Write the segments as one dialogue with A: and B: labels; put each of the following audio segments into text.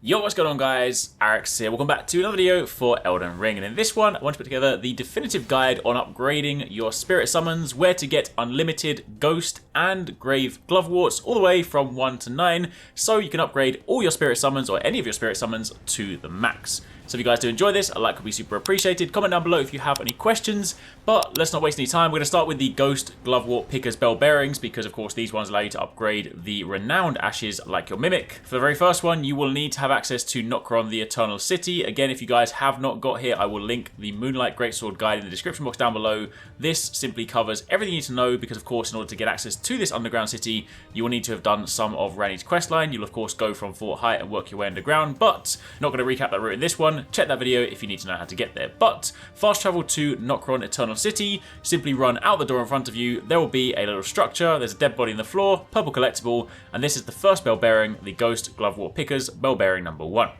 A: Yo, what's going on guys? HyperX here. Welcome back to another video for Elden Ring, and in this one I want to put together the definitive guide on upgrading your spirit summons, where to get unlimited ghost and grave gloveworts all the way from 1 to 9, so you can upgrade all your spirit summons or any of your spirit summons to the max. So if you guys do enjoy this, a like would be super appreciated. Comment down below if you have any questions, but let's not waste any time. We're going to start with the Ghost Glovewort Picker's Bell Bearings, because of course these ones allow you to upgrade the renowned ashes like your Mimic. For the very first one, you will need to have access to Nokron the Eternal City. Again, if you guys have not got here, I will link the Moonlight Greatsword guide in the description box down below. This simply covers everything you need to know, because of course in order to get access to this underground city, you will need to have done some of Ranni's questline. You'll of course go from Fort Height and work your way underground, but not going to recap that route in this one. Check that video if you need to know how to get there. But fast travel to Nokron Eternal City, simply run out the door in front of you. There will be a little structure, there's a dead body on the floor, purple collectible, and this is the first bell bearing, the Ghost Glovewort Picker's Bell Bearing number 1.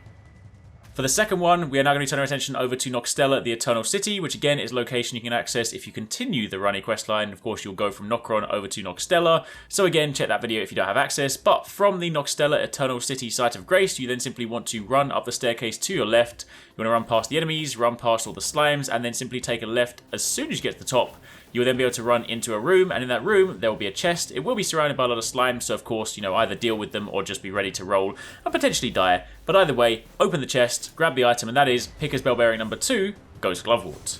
A: For the second one, we are now going to turn our attention over to Nokstella, the Eternal City, which again is a location you can access if you continue the Ranni questline. Of course, you'll go from Nokron over to Nokstella, so again, check that video if you don't have access. But from the Nokstella Eternal City Site of Grace, you then simply want to run up the staircase to your left. You want to run past the enemies, run past all the slimes, and then simply take a left as soon as you get to the top. You will then be able to run into a room, and in that room, there will be a chest. It will be surrounded by a lot of slime, so of course, either deal with them or just be ready to roll and potentially die. But either way, open the chest, grab the item, and that is Picker's Bell Bearing number 2, Ghost Glovewort.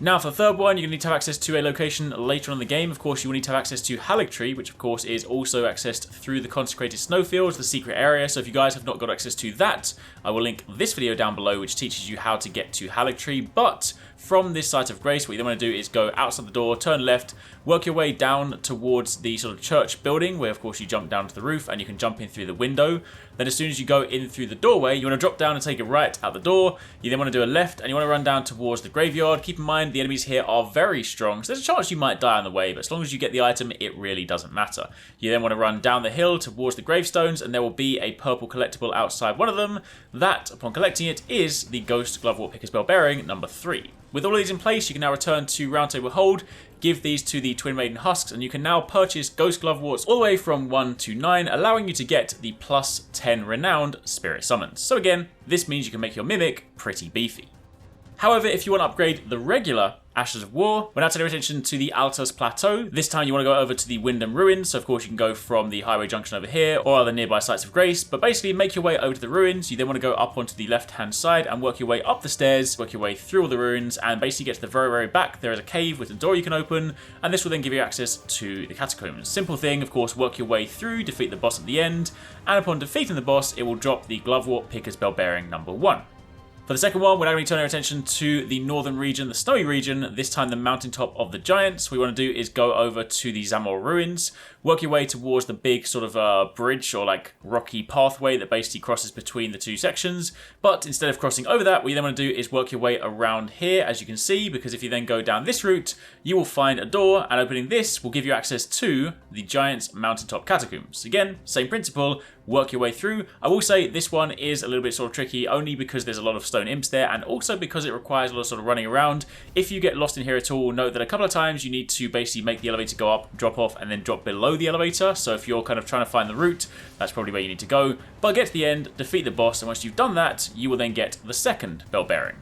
A: Now for the third one, you're going to need to have access to a location later on in the game. Of course, you will need to have access to Haligtree, which of course is also accessed through the Consecrated Snowfields, the secret area. So if you guys have not got access to that, I will link this video down below, which teaches you how to get to Haligtree. But from this Site of Grace, what you then want to do is go outside the door, turn left, work your way down towards the sort of church building, where of course you jump down to the roof and you can jump in through the window. Then as soon as you go in through the doorway, you want to drop down and take a right out the door. You then want to do a left and you want to run down towards the graveyard. Keep in mind the enemies here are very strong, so there's a chance you might die on the way, but as long as you get the item, it really doesn't matter. You then want to run down the hill towards the gravestones, and there will be a purple collectible outside one of them. That, upon collecting it, is the Ghost Glovewort Picker's Bell Bearing number 3. With all of these in place, you can now return to Round Table Hold, give these to the Twin Maiden Husks, and you can now purchase Ghost Gloveworts all the way from 1 to 9, allowing you to get the plus 10 renowned spirit summons. So again, this means you can make your Mimic pretty beefy. However, if you want to upgrade the regular Ashes of War, we're now turning our attention to the Altus Plateau. This time you want to go over to the Wyndham Ruins, so of course you can go from the highway junction over here or other nearby sites of grace, but basically make your way over to the ruins. You then want to go up onto the left hand side and work your way up the stairs, work your way through all the ruins, and basically get to the very, very back. There is a cave with a door you can open, and this will then give you access to the catacombs. Simple thing, of course, work your way through, defeat the boss at the end, and upon defeating the boss, it will drop the Glovewort Picker's Bell Bearing number 1. For the second one, we're now going to turn our attention to the northern region, the snowy region, this time the mountaintop of the giants. What we want to do is go over to the Zamor ruins, work your way towards the big sort of bridge or like rocky pathway that basically crosses between the two sections. But instead of crossing over that, what you then want to do is work your way around here, as you can see, because if you then go down this route, you will find a door, and opening this will give you access to the giants' mountaintop catacombs. Again, same principle, work your way through. I will say this one is a little bit sort of tricky, only because there's a lot of stone imps there, and also because it requires a lot of sort of running around. If you get lost in here at all, note that a couple of times you need to basically make the elevator go up, drop off, and then drop below the elevator. So if you're kind of trying to find the route, that's probably where you need to go. But get to the end, defeat the boss, and once you've done that, you will then get the second bell bearing.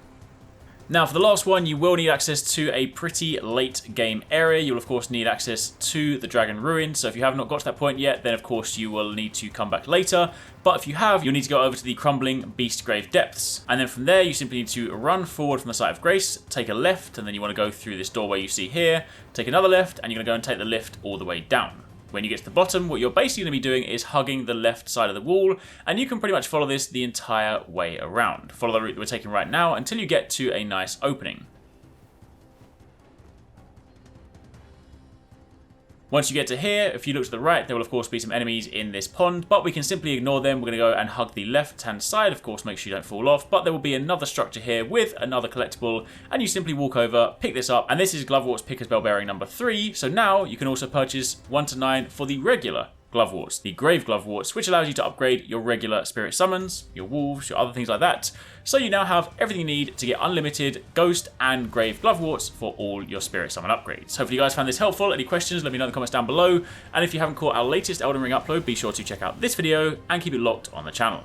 A: Now for the last one, you will need access to a pretty late game area. You'll of course need access to the Dragon Ruin, so if you have not got to that point yet, then of course you will need to come back later. But if you have, you'll need to go over to the Crumbling Beast Grave Depths, and then from there you simply need to run forward from the Site of Grace, take a left, and then you want to go through this doorway you see here, take another left, and you're going to go and take the lift all the way down. When you get to the bottom, what you're basically going to be doing is hugging the left side of the wall, and you can pretty much follow this the entire way around. Follow the route that we're taking right now until you get to a nice opening. Once you get to here, if you look to the right, there will of course be some enemies in this pond, but we can simply ignore them. We're going to go and hug the left-hand side, of course make sure you don't fall off, but there will be another structure here with another collectible, and you simply walk over, pick this up, and this is Glovewort's Picker's Bell Bearing number 3, so now you can also purchase 1 to 9 for the regular Gloveworts, the Grave Glovewort, which allows you to upgrade your regular spirit summons, your wolves, your other things like that. So you now have everything you need to get unlimited Ghost and Grave Gloveworts for all your spirit summon upgrades. Hopefully you guys found this helpful. Any questions, let me know in the comments down below. And if you haven't caught our latest Elden Ring upload, be sure to check out this video and keep it locked on the channel.